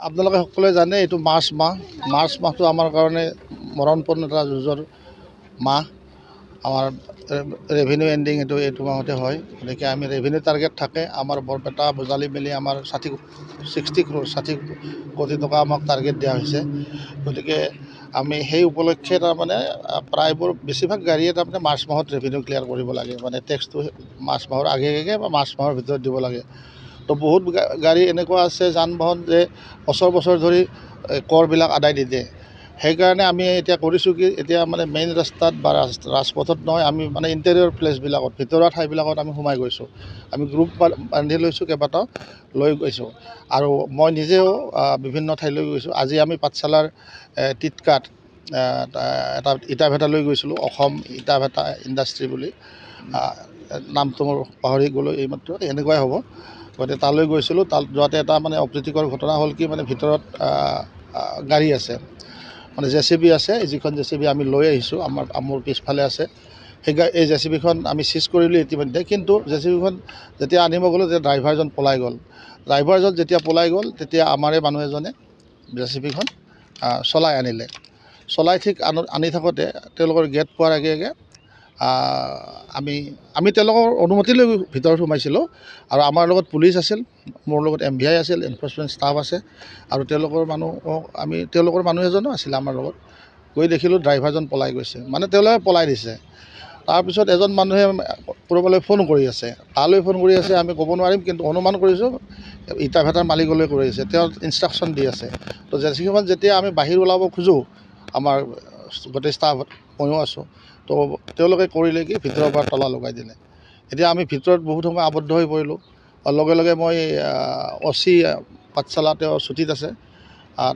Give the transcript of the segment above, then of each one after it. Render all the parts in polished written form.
আপোনালোকে সকলোৱে জানে এইটো মাৰ্চ মাহটো আমাৰ কাৰণে মৰণপূৰ্ণ এটা যুঁজৰ মাহ। আমাৰ ৰেভিনিউ এণ্ডিং এইটো মাহতে হয়। গতিকে আমি ৰেভিনিউ টাৰ্গেট থাকে আমাৰ বৰপেটা বুজালি মেলি আমাৰ 60 কোটি টকা আমাক টাৰ্গেট দিয়া হৈছে। গতিকে আমি সেই উপলক্ষে তাৰমানে প্ৰায়বোৰ বেছিভাগ গাড়ীয়ে তাৰমানে মাৰ্চ মাহত ৰেভিনিউ ক্লিয়াৰ কৰিব লাগে, মানে টেক্সটো মাৰ্চ মাহৰ আগে বা মাৰ্চ মাহৰ ভিতৰত দিব লাগে। তো বহুত গাড়ী এনেকুৱা আছে যান বাহন যে বছৰ ধৰি কৰবিলাক আদায় নিদিয়ে। সেইকাৰণে আমি এতিয়া কৰিছোঁ কি, এতিয়া মানে মেইন ৰাস্তাত বা ৰাজপথত নহয়, আমি মানে ইণ্টেৰিয়ৰ প্লেচবিলাকত ভিতৰুৱা ঠাইবিলাকত আমি সোমাই গৈছোঁ। আমি গ্ৰুপ বান্ধি লৈছোঁ, কেইবাটাও লৈ গৈছোঁ। আৰু মই নিজেও বিভিন্ন ঠাইলৈ গৈছোঁ। আজি আমি পাঠশালাৰ টিটকাত এটা ইটা ভেটা লৈ গৈছিলোঁ, অসম ইটা ভেটা ইণ্ডাষ্ট্ৰী বুলি, নামটো মোৰ পাহৰি গ'লোঁ এইমাত্ৰ, এনেকুৱাই হ'ব। গতিকে তালৈ গৈছিলোঁ। তাত যোৱাতে এটা মানে অপ্ৰীতিকৰ ঘটনা হ'ল কি, মানে ভিতৰত গাড়ী আছে, মানে JCB আছে, যিখন JCB আমি লৈ আহিছোঁ, মোৰ পিছফালে আছে। এই JCBখন আমি চিজ কৰিলোঁ ইতিমধ্যে। কিন্তু JCBখন যেতিয়া আনিব গ'লোঁ তেতিয়া ড্ৰাইভাৰজন পলাই গ'ল। ড্ৰাইভাৰজন যেতিয়া পলাই গ'ল তেতিয়া আমাৰে মানুহ এজনে JCBখন চলাই আনিলে। চলাই ঠিক আনি থাকোঁতে তেওঁলোকৰ গেট পোৱাৰ আগে আমি তেওঁলোকৰ অনুমতি লৈ ভিতৰত সোমাইছিলোঁ। আৰু আমাৰ লগত পুলিচ আছিল, মোৰ লগত MVI আছিল, এনফৰ্চমেণ্ট ষ্টাফ আছে, আৰু তেওঁলোকৰ মানুহ এজনো আছিল আমাৰ লগত। গৈ দেখিলোঁ ড্ৰাইভাৰজন পলাই গৈছে, মানে তেওঁলোকে পলাই দিছে। তাৰপিছত এজন মানুহে ক'ৰবালৈ ফোন কৰি আছে, তালৈ ফোন কৰি আছে আমি ক'ব নোৱাৰিম, কিন্তু অনুমান কৰিছোঁ ইটা ভেটাৰ মালিকলৈ কৰি আছে, তেওঁ ইনষ্ট্ৰাকশ্যন দি আছে। তো JCBখন যেতিয়া আমি বাহিৰ ওলাব খোজোঁ, আমাৰ গোটেই ষ্টাফ ময়ো আছোঁ, তো তেওঁলোকে কৰিলে কি, ভিতৰৰ পৰা তলা লগাই দিলে। এতিয়া আমি ভিতৰত বহুত সময় আবদ্ধ হৈ পৰিলোঁ। লগে লগে মই OC পাঠশালা, তেওঁ ছুটীত আছে,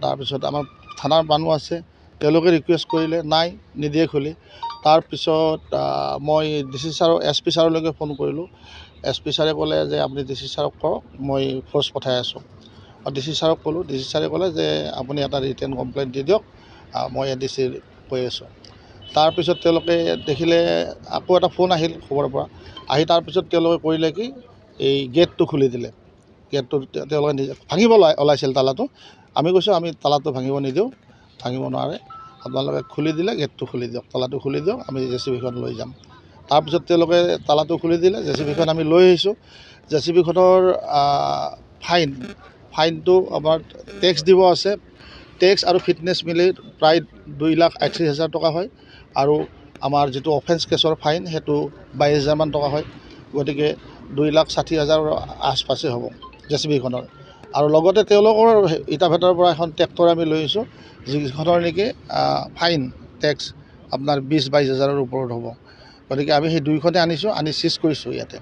তাৰপিছত আমাৰ থানাৰ মানুহ আছে, তেওঁলোকে ৰিকুৱেষ্ট কৰিলে, নাই, নিদিয়ে খুলি। তাৰপিছত মই DC ছাৰৰ SP ছাৰলৈকে ফোন কৰিলোঁ। SP ছাৰে ক'লে যে আপুনি DC ছাৰক কওক, মই ফ'ৰ্চ পঠাই আছোঁ। DC ছাৰক ক'লোঁ, DC ছাৰে ক'লে যে আপুনি এটা ৰিটেন কমপ্লেইন দি দিয়ক, মই ADC কৈ আছোঁ। তাৰপিছত তেওঁলোকে দেখিলে, আকৌ এটা ফোন আহিল খবৰৰ পৰা, আহি তাৰপিছত তেওঁলোকে কৰিলে কি, এই গেটটো খুলি দিলে। গেটটো তেওঁলোকে নিজে ভাঙিব ওলাইছিল তালাটো। আমি কৈছোঁ আমি তালাটো ভাঙিব নিদিওঁ, ভাঙিব নোৱাৰে, আপোনালোকে খুলি দিলে গেটটো খুলি দিয়ক, তালাটো খুলি দিয়ক, আমি JCBখন লৈ যাম। তাৰপিছত তেওঁলোকে তালাটো খুলি দিলে, JCBখন আমি লৈ আহিছোঁ। JCBখনৰ ফাইনটো আমাৰ টেক্স দিব আছে, টেক্স আৰু ফিটনেছ মিলি প্ৰায় 2,31,000 টকা হয়। আৰু আমাৰ যিটো অফেন্স কেছৰ ফাইন সেইটো 22,000 মান টকা হয়। গতিকে 2,60,000 আশপাশে হ'ব JCBখনৰ। আৰু লগতে তেওঁলোকৰ ইটা ভেটাৰ পৰা এখন ট্ৰেক্টৰ আমি লৈ আহিছোঁ, যিখনৰ নেকি ফাইন টেক্স আপোনাৰ 20,22,000 ওপৰত হ'ব। গতিকে আমি সেই দুইখনে আনিছোঁ, আনি চিজ কৰিছোঁ ইয়াতে।